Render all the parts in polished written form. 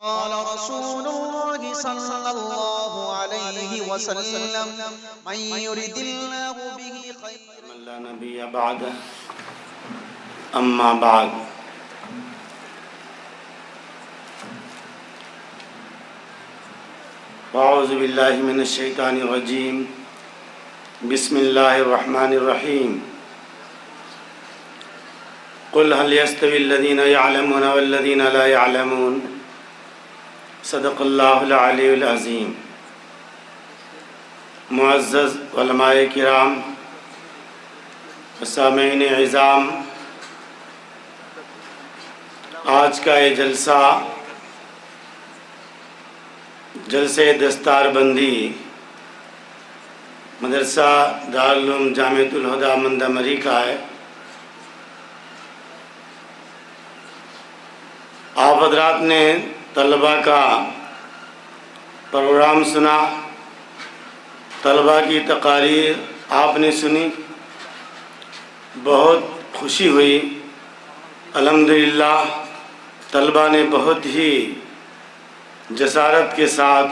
قال رسول الله صلى الله عليه وسلم من يرد الله به خيرا من لا نبي بعده أما بعد أعوذ بالله من الشيطان الرجيم بسم الله الرحمن الرحيم قل هل يستوي الذين يعلمون والذين لا يعلمون صدق اللہ العلی العظیم۔ معزز علماء کرام، سامعین عظام، آج کا یہ جلسہ جلسے دستار بندی مدرسہ دارالعلوم جامعۃ الہدیٰ مندہ مری کا ہے۔ آپ حضرات نے طلبہ کا پروگرام سنا، طلبہ کی تقاریر آپ نے سنی، بہت خوشی ہوئی۔ الحمدللہ طلبہ نے بہت ہی جسارت کے ساتھ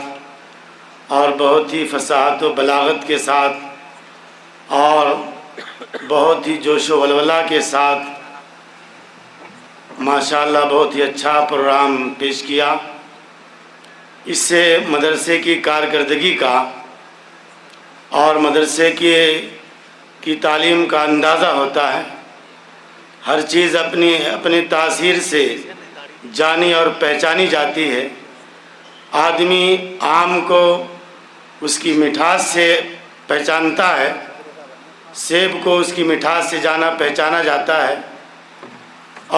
اور بہت ہی فصاحت و بلاغت کے ساتھ اور بہت ہی جوش و ولولہ کے ساتھ ماشاءاللہ بہت ہی اچھا پروگرام پیش کیا۔ اس سے مدرسے کی کارکردگی کا اور مدرسے کی تعلیم کا اندازہ ہوتا ہے۔ ہر چیز اپنی تاثیر سے جانی اور پہچانی جاتی ہے۔ آدمی آم کو اس کی مٹھاس سے پہچانتا ہے، سیب کو اس کی مٹھاس سے جانا پہچانا جاتا ہے،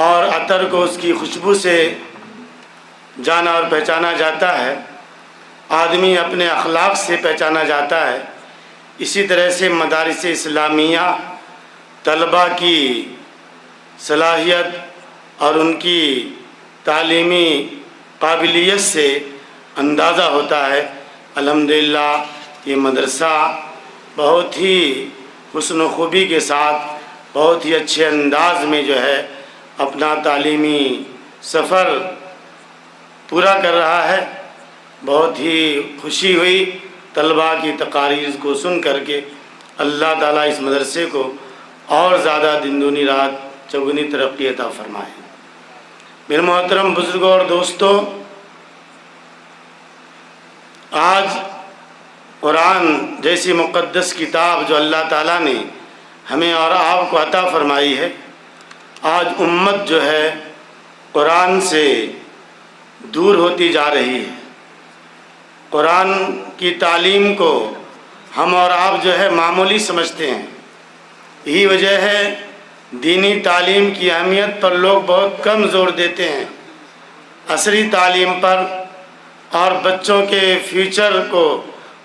اور عطر کو اس کی خوشبو سے جانا اور پہچانا جاتا ہے۔ آدمی اپنے اخلاق سے پہچانا جاتا ہے۔ اسی طرح سے مدارس اسلامیہ طلبہ کی صلاحیت اور ان کی تعلیمی قابلیت سے اندازہ ہوتا ہے۔ الحمدللہ یہ مدرسہ بہت ہی حسن و خوبی کے ساتھ بہت ہی اچھے انداز میں جو ہے اپنا تعلیمی سفر پورا کر رہا ہے۔ بہت ہی خوشی ہوئی طلباء کی تقاریر کو سن کر کے۔ اللہ تعالیٰ اس مدرسے کو اور زیادہ دن دگنی رات چوگنی ترقی عطا فرمائے۔ میرے محترم بزرگوں اور دوستوں، آج قرآن جیسی مقدس کتاب جو اللہ تعالیٰ نے ہمیں اور آپ کو عطا فرمائی ہے، آج امت جو ہے قرآن سے دور ہوتی جا رہی ہے۔ قرآن کی تعلیم کو ہم اور آپ جو ہے معمولی سمجھتے ہیں۔ یہی وجہ ہے دینی تعلیم کی اہمیت پر لوگ بہت کم زور دیتے ہیں۔ عصری تعلیم پر اور بچوں کے فیوچر کو،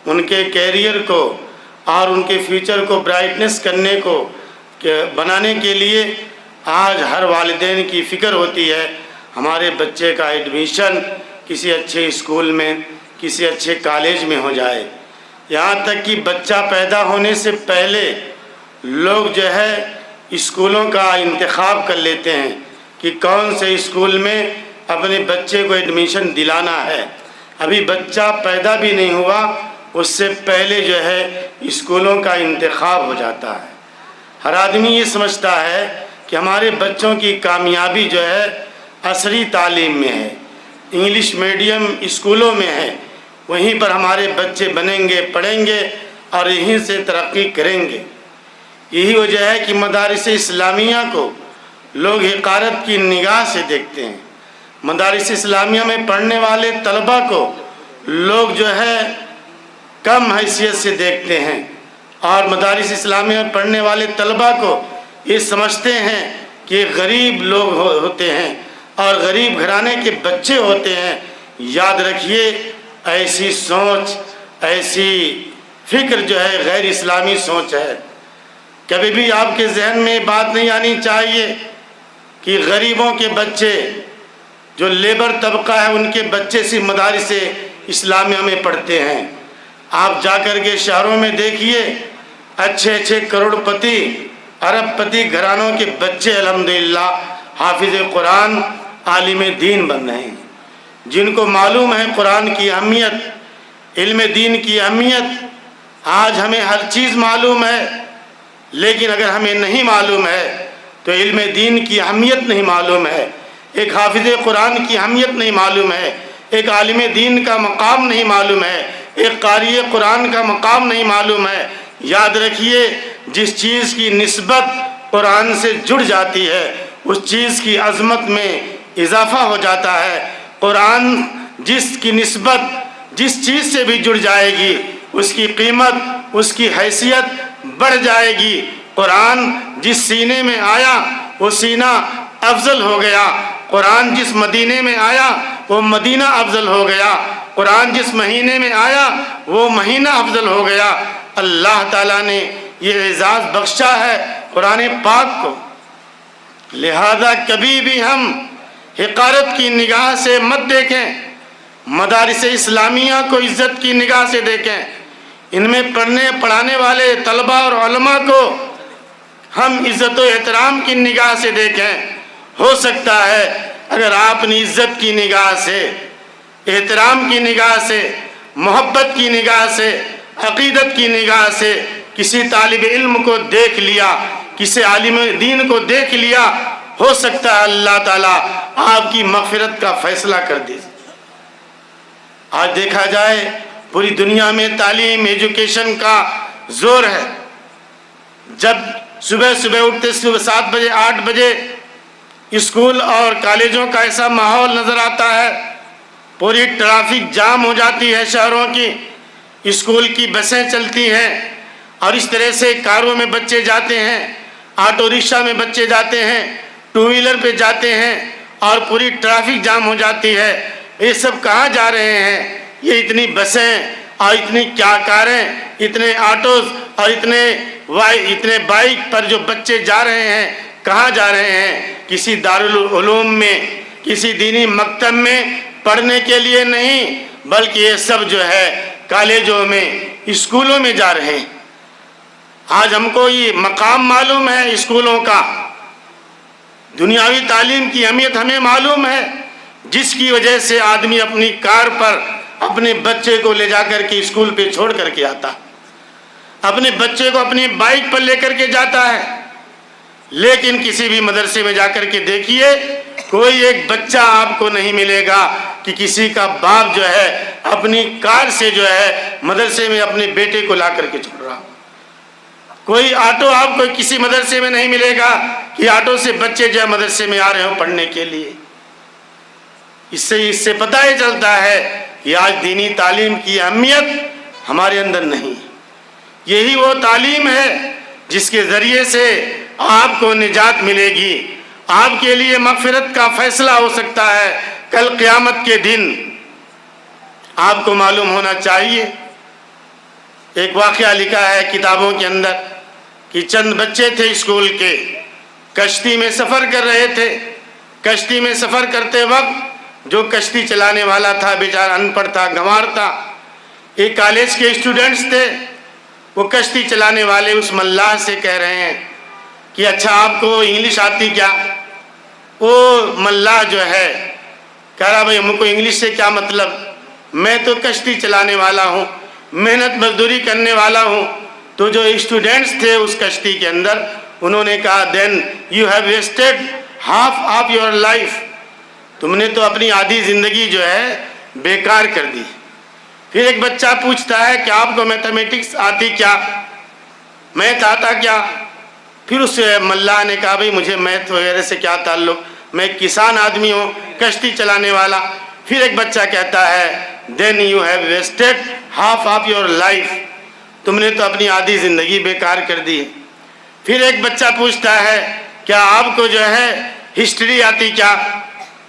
ان کے کیریئر کو اور ان کے فیوچر کو برائٹنس کرنے کو بنانے کے لیے آج ہر والدین کی فکر ہوتی ہے ہمارے بچے کا ایڈمیشن کسی اچھے اسکول میں، کسی اچھے کالج میں ہو جائے۔ یہاں تک کہ بچہ پیدا ہونے سے پہلے لوگ جو ہے اسکولوں کا انتخاب کر لیتے ہیں کہ کون سے اسکول میں اپنے بچے کو ایڈمیشن دلانا ہے۔ ابھی بچہ پیدا بھی نہیں ہوا، اس سے پہلے جو ہے اسکولوں کا انتخاب ہو جاتا ہے۔ ہر آدمی یہ سمجھتا ہے کہ ہمارے بچوں کی کامیابی جو ہے عصری تعلیم میں ہے، انگلش میڈیم اسکولوں میں ہے، وہیں پر ہمارے بچے بنیں گے، پڑھیں گے اور یہیں سے ترقی کریں گے۔ یہی وجہ ہے کہ مدارس اسلامیہ کو لوگ حقارت کی نگاہ سے دیکھتے ہیں۔ مدارس اسلامیہ میں پڑھنے والے طلبہ کو لوگ جو ہے کم حیثیت سے دیکھتے ہیں، اور مدارس اسلامیہ میں پڑھنے والے طلبہ کو یہ سمجھتے ہیں کہ غریب لوگ ہوتے ہیں اور غریب گھرانے کے بچے ہوتے ہیں۔ یاد رکھیے، ایسی سوچ، ایسی فکر جو ہے غیر اسلامی سوچ ہے۔ کبھی بھی آپ کے ذہن میں بات نہیں آنی چاہیے کہ غریبوں کے بچے، جو لیبر طبقہ ہے، ان کے بچے صرف مدارس اسلامیہ میں پڑھتے ہیں۔ آپ جا کر کے شہروں میں دیکھیے، اچھے اچھے کروڑ پتی، ارب پتی گھرانوں کے بچے الحمدللہ حافظ قرآن، عالم دین بن رہے ہیں۔ جن کو معلوم ہے قرآن کی اہمیت، علم دین کی اہمیت. آج ہمیں ہر چیز معلوم ہے، لیکن اگر ہمیں نہیں معلوم ہے تو علم دین کی اہمیت نہیں معلوم ہے، ایک حافظ قرآن کی اہمیت نہیں معلوم ہے، ایک عالم دین کا مقام نہیں معلوم ہے، ایک قاری قرآن کا مقام نہیں معلوم ہے. یاد رکھیے، جس چیز کی نسبت قرآن سے جڑ جاتی ہے اس چیز کی عظمت میں اضافہ ہو جاتا ہے. قرآن جس کی نسبت جس چیز سے بھی جڑ جائے گی اس کی قیمت، اس کی حیثیت بڑھ جائے گی. قرآن جس سینے میں آیا وہ سینہ افضل ہو گیا، قرآن جس مدینے میں آیا وہ مدینہ افضل ہو گیا، قرآن جس مہینے میں آیا وہ مہینہ افضل ہو گیا. اللہ تعالیٰ نے یہ اعزاز بخشا ہے قرآن پاک کو. لہذا کبھی بھی ہم حقارت کی نگاہ سے مت دیکھیں، مدارس اسلامیہ کو عزت کی نگاہ سے دیکھیں، ان میں پڑھانے والے طلبہ اور علماء کو ہم عزت و احترام کی نگاہ سے دیکھیں. ہو سکتا ہے اگر آپ نے عزت کی نگاہ سے، احترام کی نگاہ سے، محبت کی نگاہ سے، عقیدت کی نگاہ سے کسی طالب علم کو دیکھ لیا، کسی عالم دین کو دیکھ لیا، ہو سکتا ہے اللہ تعالیٰ آپ کی مغفرت کا فیصلہ کر دے. آج دیکھا جائے پوری دنیا میں تعلیم، ایجوکیشن کا زور ہے. جب صبح اٹھتے 7 بجے 8 بجے اسکول اور کالجوں کا ایسا ماحول نظر آتا ہے، پوری ٹریفک جام ہو جاتی ہے شہروں کی، اسکول کی بسیں چلتی ہیں اور اس طرح سے کاروں میں بچے جاتے ہیں، آٹو رکشہ میں بچے جاتے ہیں، ٹو ویلر پہ جاتے ہیں اور پوری ٹریفک جام ہو جاتی ہے. یہ سب کہاں جا رہے ہیں؟ یہ اتنی بسیں اور اتنی کیا کاریں، اتنے آٹوز اور اتنے بائک پر جو بچے جا رہے ہیں، کہاں جا رہے ہیں؟ کسی دارالعلوم میں، کسی دینی مکتب میں پڑھنے کے لیے نہیں، بلکہ یہ سب جو ہے کالجوں میں، اسکولوں میں جا رہے ہیں. آج ہم کو یہ مقام معلوم ہے اسکولوں کا، دنیاوی تعلیم کی اہمیت ہمیں معلوم ہے، جس کی وجہ سے آدمی اپنی کار پر اپنے بچے کو لے جا کر کے اسکول پہ چھوڑ کر کے آتا، اپنے بچے کو اپنی بائک پر لے کر کے جاتا ہے. لیکن کسی بھی مدرسے میں جا کر کے دیکھیے، کوئی ایک بچہ آپ کو نہیں ملے گا کہ کسی کا باپ جو ہے اپنی کار سے جو ہے مدرسے میں اپنے بیٹے کو لا کر کے چھوڑ رہا. کوئی آٹو آپ کو کسی مدرسے میں نہیں ملے گا کہ آٹو سے بچے جو ہے مدرسے میں آ رہے ہوں پڑھنے کے لیے. اس سے پتہ ہی چلتا ہے کہ آج دینی تعلیم کی اہمیت ہمارے اندر نہیں. یہی وہ تعلیم ہے جس کے ذریعے سے آپ کو نجات ملے گی، آپ کے لیے مغفرت کا فیصلہ ہو سکتا ہے کل قیامت کے دن. آپ کو معلوم ہونا چاہیے، ایک واقعہ لکھا ہے کتابوں کے اندر کہ چند بچے تھے اسکول کے، کشتی میں سفر کر رہے تھے. کشتی میں سفر کرتے وقت جو کشتی چلانے والا تھا بیچارہ ان پڑھ تھا، گنوار تھا. ایک کالج کے اسٹوڈنٹس تھے، وہ کشتی چلانے والے اس ملاح سے کہہ رہے ہیں کہ اچھا آپ کو انگلش آتی کیا؟ وہ ملاح جو ہے کہہ رہا بھائی ہم کو انگلش سے کیا مطلب، میں تو کشتی چلانے والا ہوں، محنت مزدوری کرنے والا ہوں. تو جو اسٹوڈنٹس تھے اس کشتی کے اندر انہوں نے کہا then you have wasted half of your life, تم نے تو اپنی آدھی زندگی جو ہے بیکار کر دی. پھر ایک بچہ پوچھتا ہے کہ آپ کو میتھمیٹکس آتی کیا، میتھ آتا کیا؟ پھر اس ملاح نے کہا بھئی مجھے میتھ وغیرہ سے کیا تعلق، میں کسان آدمی ہوں، کشتی چلانے والا. پھر ایک بچہ کہتا ہے then you have wasted half of your life, تم نے تو اپنی آدھی زندگی بیکار کر دی. پھر ایک بچہ پوچھتا ہے کیا آپ کو جو ہے ہسٹری آتی کیا؟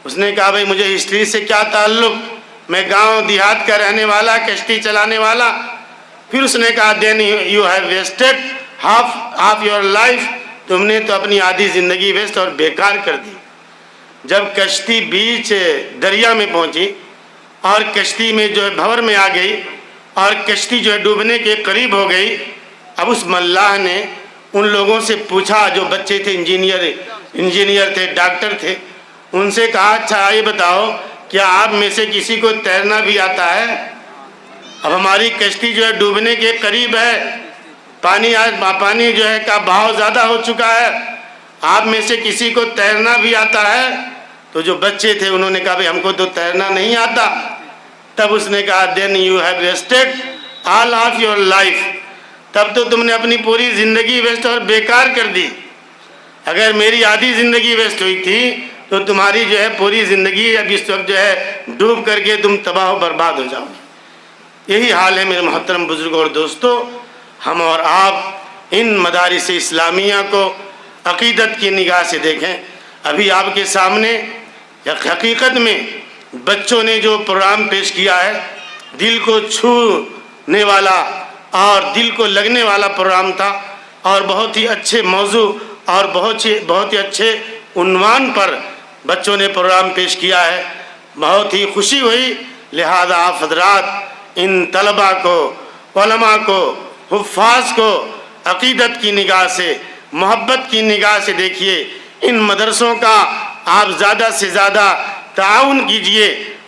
اس نے کہا بھئی مجھے ہسٹری سے کیا تعلق، میں گاؤں دیہات کا رہنے والا، کشتی چلانے والا. پھر اس نے کہا then you have wasted half of your life, تم نے تو اپنی آدھی زندگی ویسٹ اور بیکار کر دی. جب کشتی بیچ دریا میں پہنچی اور کشتی میں جو ہے بھور میں آ گئی اور کشتی جو ہے ڈوبنے کے قریب ہو گئی، اب اس ملاح نے ان لوگوں سے پوچھا جو بچے تھے، انجینئر تھے، ڈاکٹر تھے، ان سے کہا اچھا یہ بتاؤ کیا آپ میں سے کسی کو تیرنا بھی آتا ہے؟ اب ہماری کشتی جو ہے ڈوبنے کے قریب ہے، پانی جو ہے کا بہاؤ زیادہ ہو چکا ہے، آپ میں سے کسی کو تیرنا بھی آتا ہے؟ تو جو بچے تھے انہوں نے کہا بھئی ہم کو تو تیرنا نہیں آتا۔ تب اس نے کہا then you have wasted all of your life، تب تو تم نے اپنی پوری زندگی ویسٹ اور بیکار کر دی۔ اگر میری آدھی زندگی ویسٹ ہوئی تھی تو تمہاری جو ہے پوری زندگی اب اس وقت جو ہے ڈوب کر کے تم تباہ و برباد ہو جاؤ گے۔ یہی حال ہے میرے محترم بزرگوں اور دوستو، ہم اور آپ ان مدارس اسلامیہ کو عقیدت کی نگاہ سے دیکھیں۔ ابھی آپ کے سامنے حقیقت میں بچوں نے جو پروگرام پیش کیا ہے، دل کو چھونے والا اور دل کو لگنے والا پروگرام تھا، اور بہت ہی اچھے موضوع اور بہت ہی اچھے عنوان پر بچوں نے پروگرام پیش کیا ہے۔ بہت ہی خوشی ہوئی، لہذا آپ حضرات ان طلباء کو، علماء کو، حفاظ کو عقیدت کی نگاہ سے، محبت کی نگاہ سے دیکھیے۔ ان مدرسوں کا آپ زیادہ سے زیادہ تعاون کیجئے۔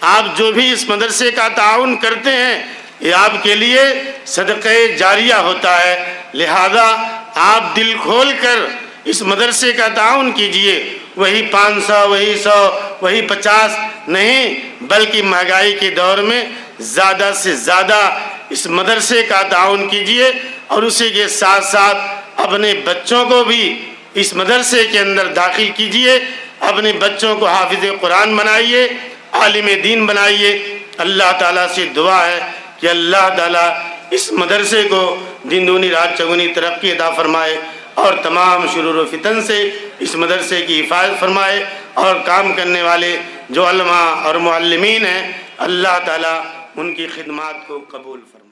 آپ جو بھی اس مدرسے کا تعاون کرتے ہیں یہ آپ کے لیے صدقہ جاریہ ہوتا ہے، لہذا آپ دل کھول کر اس مدرسے کا تعاون کیجئے۔ وہی 500، وہی 100، وہی 50 نہیں، بلکہ مہنگائی کے دور میں زیادہ سے زیادہ اس مدرسے کا تعاون کیجئے، اور اسی کے ساتھ ساتھ اپنے بچوں کو بھی اس مدرسے کے اندر داخل کیجئے۔ اپنے بچوں کو حافظ قرآن بنائیے، عالم دین بنائیے۔ اللہ تعالیٰ سے دعا ہے کہ اللہ تعالیٰ اس مدرسے کو دن دگنی رات چوگنی ترقی عطا فرمائے، اور تمام شرور و فتن سے اس مدرسے کی حفاظت فرمائے، اور کام کرنے والے جو علماء اور معلمین ہیں اللہ تعالیٰ ان کی خدمات کو قبول فرمائے۔